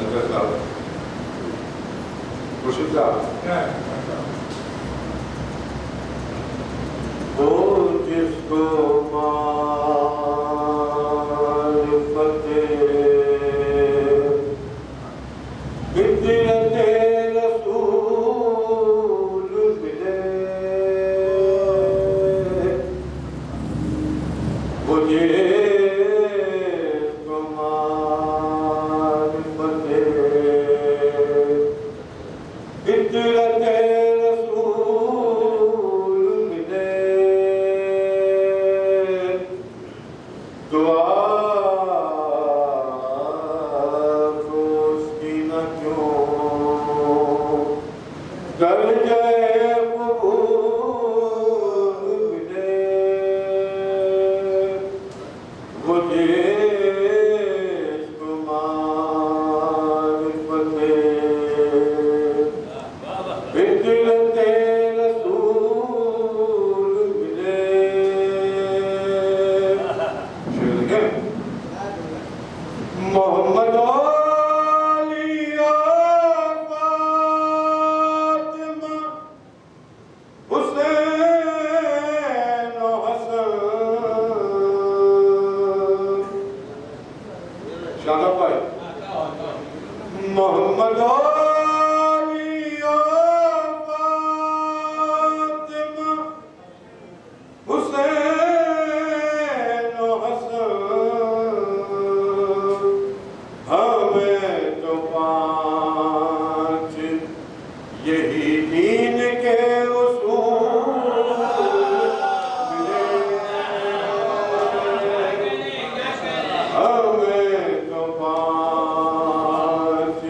हल्का सा खुर्शीद साहब वो जिसको मारिफत बिदअत रसूल मिले वो जिसको मारिफत बिदअत रसूल मिले दुआ को उसकी न क्यों कर जाए कबूल मिले वो जिसको मारिफत बिदअत रसूल मिले मोहम्मद अली फातिमा हुसैन हसन शादाब भाई मोहम्मद अली फातिमा हुसैन हसन हमें तो पांच यही दीन के उसूल मिले हमें तो पांच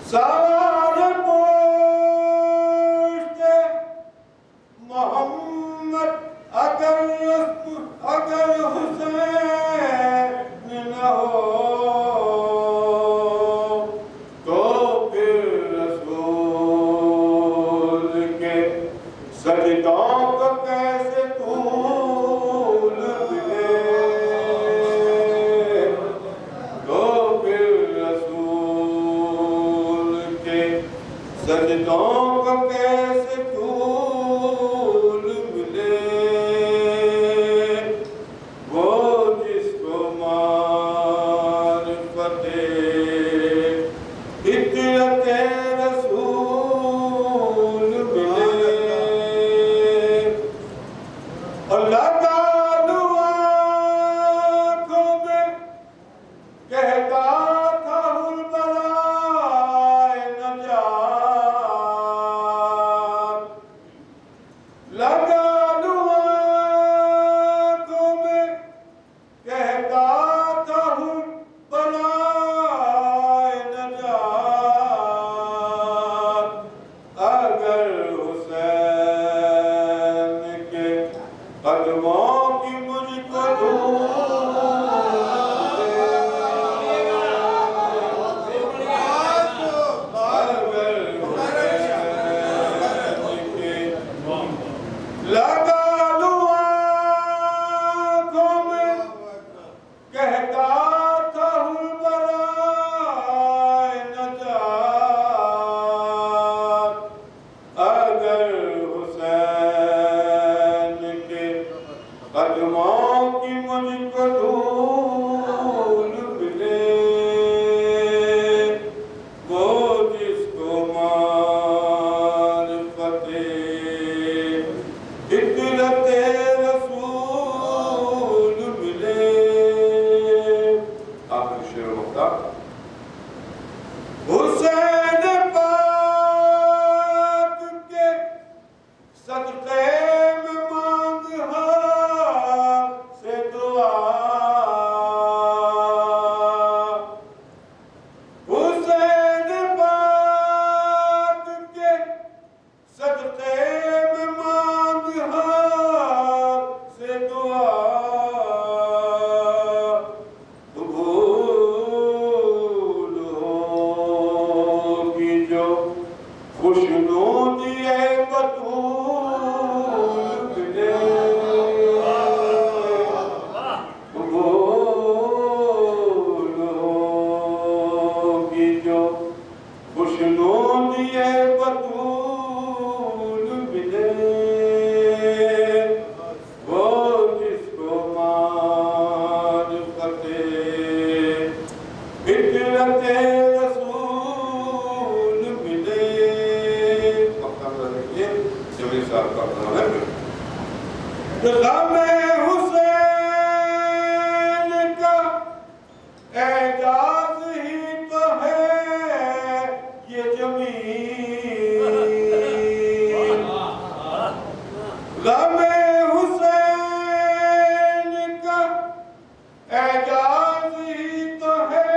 सवार पोश्ते मोहम्मद अगर हुसैन न हो तो फिर रसूल के सजदों को कैसे तूल मिले, तो फिर रसूल के सजदों को कैसे तूल मिले। वो जिसको मारिफते इत्तते रसूल मिले, अल्लाह ताला आँखों में कहता था हुल बलाए नजात, लगा लुआ आँखों में कहता था हुल बलाए नजात। अगर हुसैन के कदमों की मुझको लगा लुआ आँखों में कहता था हुल बलाए नजात। अगर हुसैन के कदमों की मुझको धूल मिले, वो जिसको मारिफते इत्तते रसूल मिले। आखिरी शेर मुक्ता। हुसैन पाक के सदक़े में मांग हाथ से दुआ, हुसैन पाक के सदक़े में मांग हाथ से दुआ। कबूल होगी जो खुशनूदी बतूल मिले, कबूल होगी जो खुशनूदी बतूल मिले। वो जिसको मारिफते इत्तते रसूल मिले। जमीन साहब का अपना है गमे हुसैन का एजाज ही तो है ये जमीन, गमे हुसैन का एजाज ही तो है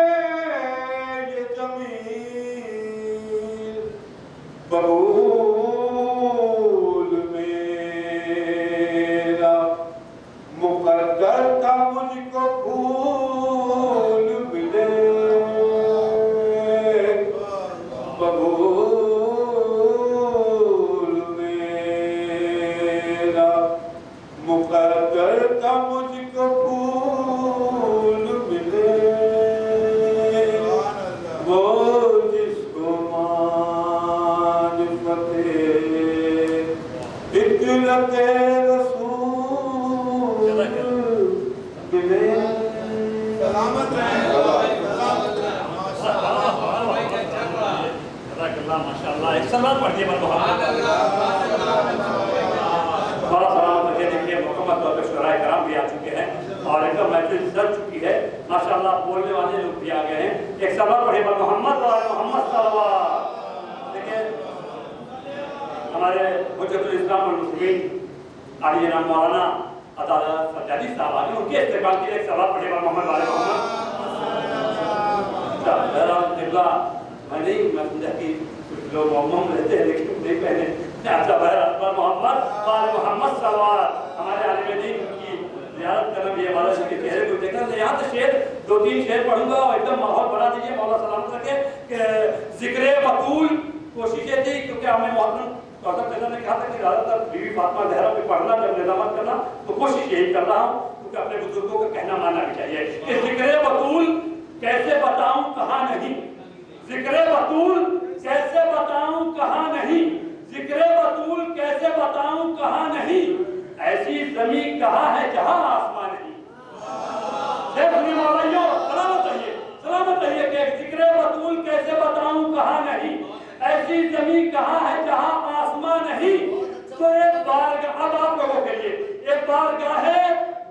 ये जमीन। बबूल मेरा मुकद्दर था मुझको फूल मिले, बबूल मेरा मुकद्दर था मुझको फूल मिले। वो जिसको मारिफते इत्तते रसूल मिले। सलामत रहे। माशाअल्लाह एक सलाम पढ़ दिए बड़ा सलाम करके देखिए मुकम्मल तौर पर शुराए कराम भी आ चुके हैं और एकदम महफिल सज चुकी है माशाअल्लाह। बोलने वाले लोग भी आ गए हैं। एक सलाम पढ़िए बड़ा मोहम्मद और मोहम्मद सल्लल्लाहु। देखिए हमारे हुज्जतुल इस्लाम वल मुस्लिमीन आली जनाब मौलाना अताला सज्जादी साहब आ गए, उनके इस्तेमाल के लिए एक सलाम पढ़िए बड़ा मोहम्मद वाले मोहम्मद। मैं नहीं, मैं समझा कि कुछ लोग मोहम्मद रहते हैं लेकिन नहीं पहने। अच्छा पर मोहम्मद मोहम्मद सल्लल्लाहु हमारे आलिम दीन की ज़ियारत करना भी हमारा इसके चेहरे को देखना। यहाँ तो शेर 2-3 शेर पढ़ूंगा और एकदम माहौल बना दीजिए मौला सलामत रखे कि जिक्र बतूल कोशिशें थी, क्योंकि हमने मोहतरम डॉक्टर फैजल ने कहा था कि ज़्यादातर बीवी फातिमा ज़हरा पे पढ़ना जब निज़ामत करना, तो कोशिश यही कर रहा हूँ क्योंकि अपने बुजुर्गों का कहना मानना भी चाहिए कि जिक्र बतूल कैसे बताऊं कहाँ नहीं, जिक्र बतूल कैसे बताऊं कहाँ नहीं, जिक्र बतूल कैसे बताऊं कहाँ नहीं, ऐसी ज़मीन कहाँ है जहाँ आसमान नहीं। सलामत रहिए कि जिक्र बतूल कैसे बताऊं कहाँ नहीं, ऐसी ज़मीन कहाँ है जहाँ आसमान नहीं। तो एक बारगाह, अब आप लोगों के लिए एक बारगाह है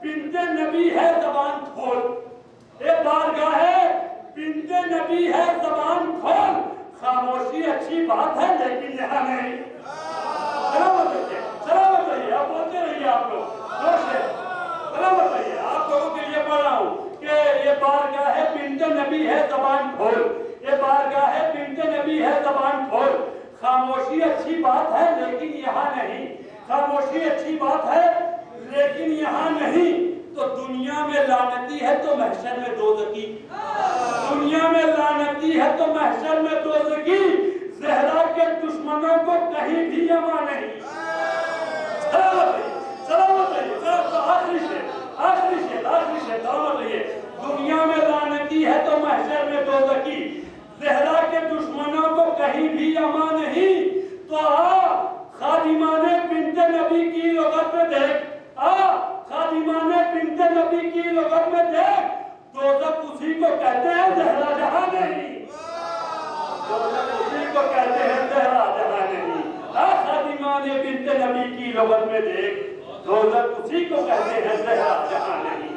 बिन्ते नबी है ज़बान खोल, एक बारगाह है बिन्ते नबी है ज़बान खोल, खामोशी अच्छी बात है लेकिन यहाँ नहीं। सलामत रहिए, आप बोलते रहिए, आप लोग सलामत रहिए। आप लोगों के लिए पढ़ रहा हूँ कि ये बारगाह है बिन्ते नबी है ज़बान खोल, ये बारगाह है बिन्ते नबी है ज़बान खोल, खामोशी अच्छी बात है लेकिन यहाँ नहीं, खामोशी अच्छी बात है लेकिन यहाँ नहीं। तो दुनिया में लानती है तो महशर में दोज़खी, दुनिया में लानती है तो महशर में दोज़खी, ज़हरा के दुश्मनों को कहीं भी अमा नहीं। सलामत रहिए, आखिरी शेर सलामत रहिए। दुनिया में लानती है तो महशर में दोज़खी, ज़हरा के दुश्मनों को कहीं भी अमा नहीं। तो खादिमाने बिन्ते नबी की लुगत में देख, खादिमाने बिन्ते नबी की लुगत में देख, दोज़ख उसी को कहते हैं ज़हरा जहां नहीं, दोज़ख उसी को कहते हैं ज़हरा जहां नहीं। खादिमाने बिन्ते नबी की लुगत में देख, दोज़ख उसी को कहते हैं ज़हरा जहां नहीं।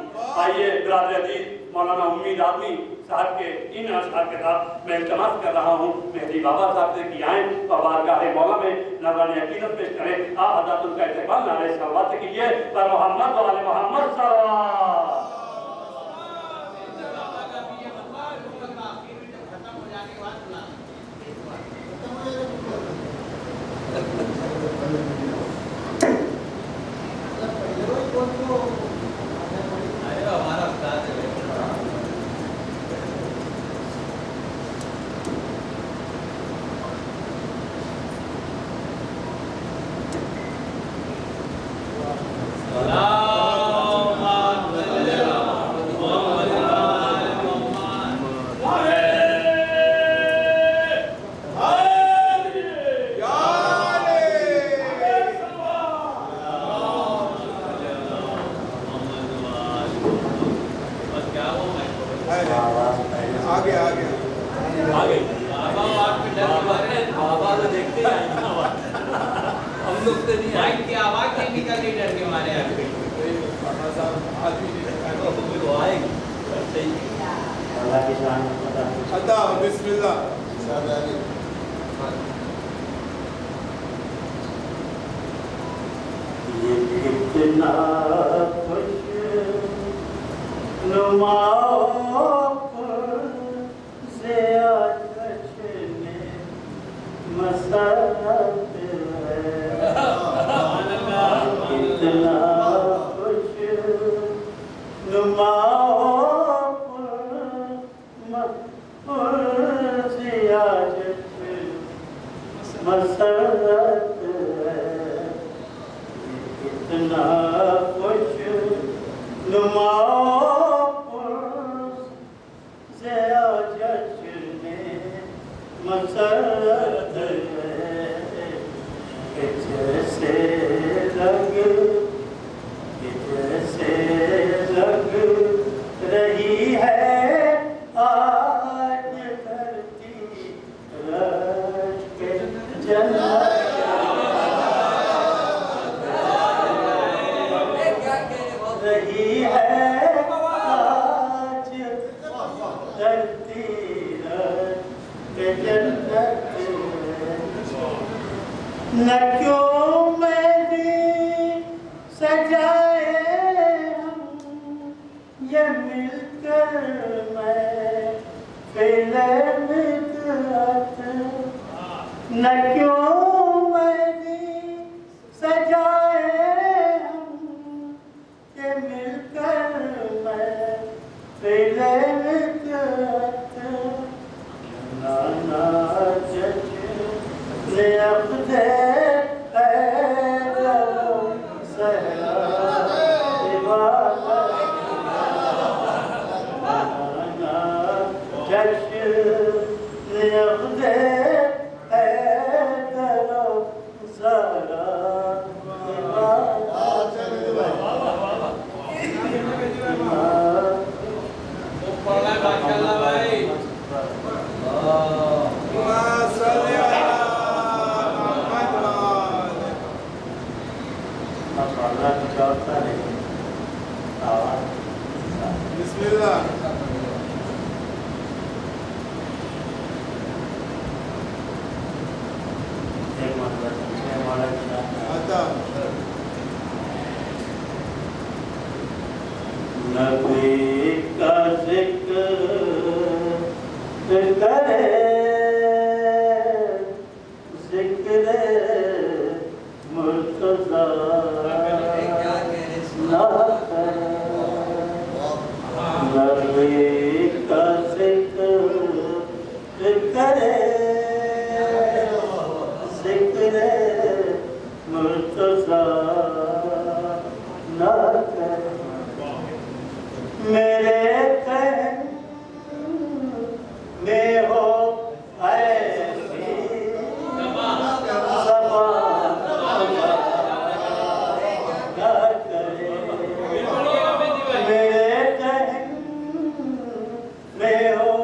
आइए बिरादर अजीज, मौलाना उम्मीद आदमी साहब के इन अशआर के साथ मैं इल्तमास कर रहा हूँ मेहदी बाबा साहब से कि आएँ और बारगाह मौला में नज़राने अकीदत पेश करें। आप हज़रत उनका इस्तेमाल नारे सल्लल्लाहु कीजिए पर मोहम्मद व आले मोहम्मद सल्लल्लाहु। ये मिलकर मैं फिल्म न क्यों मैंने सजाए हम के मिलकर मैं पहले नाना जज ने अब दे बिस्मिल्लाह आता नबी का जिक्र करे जिक्र मुर्तज़ा ना करे नबी का जिक्र करे जिक्र मुर्तज़ा ना करे मेरे कहन में हो ऐसी ज़बान क्या करे मेरे कहन में हो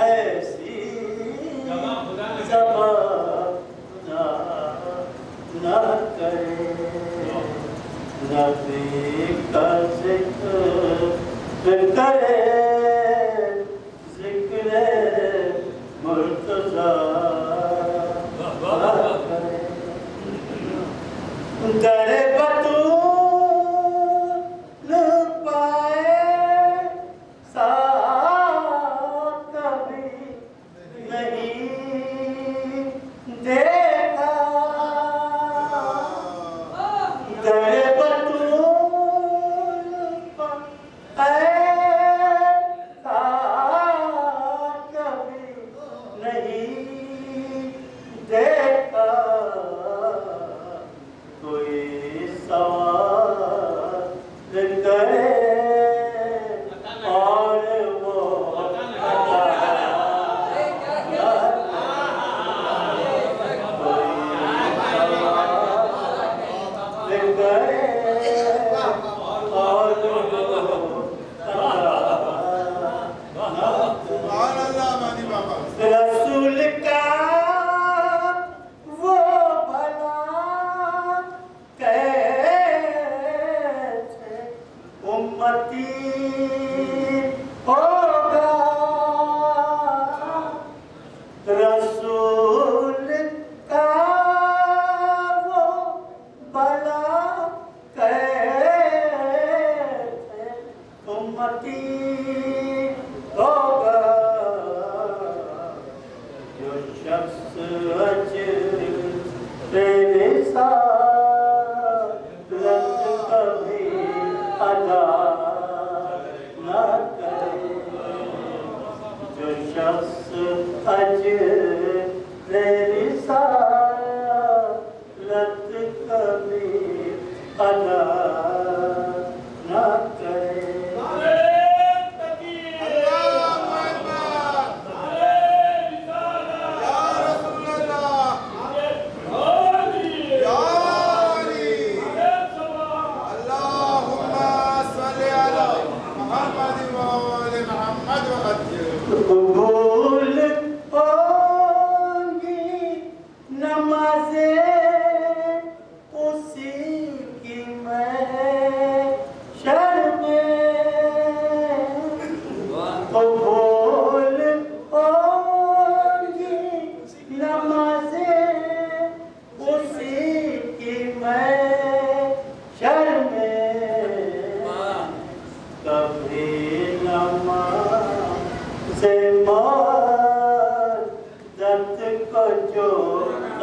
ऐसी ज़बान ना करे नबी का जिक्र करे जिक्र मुर्तज़ा दर बतूल पाए साथ कभी नहीं देखा दर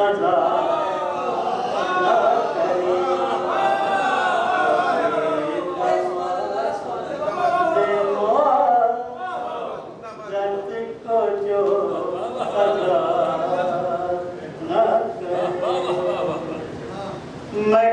सजा न करे। रत को जो सजा न करे। मैं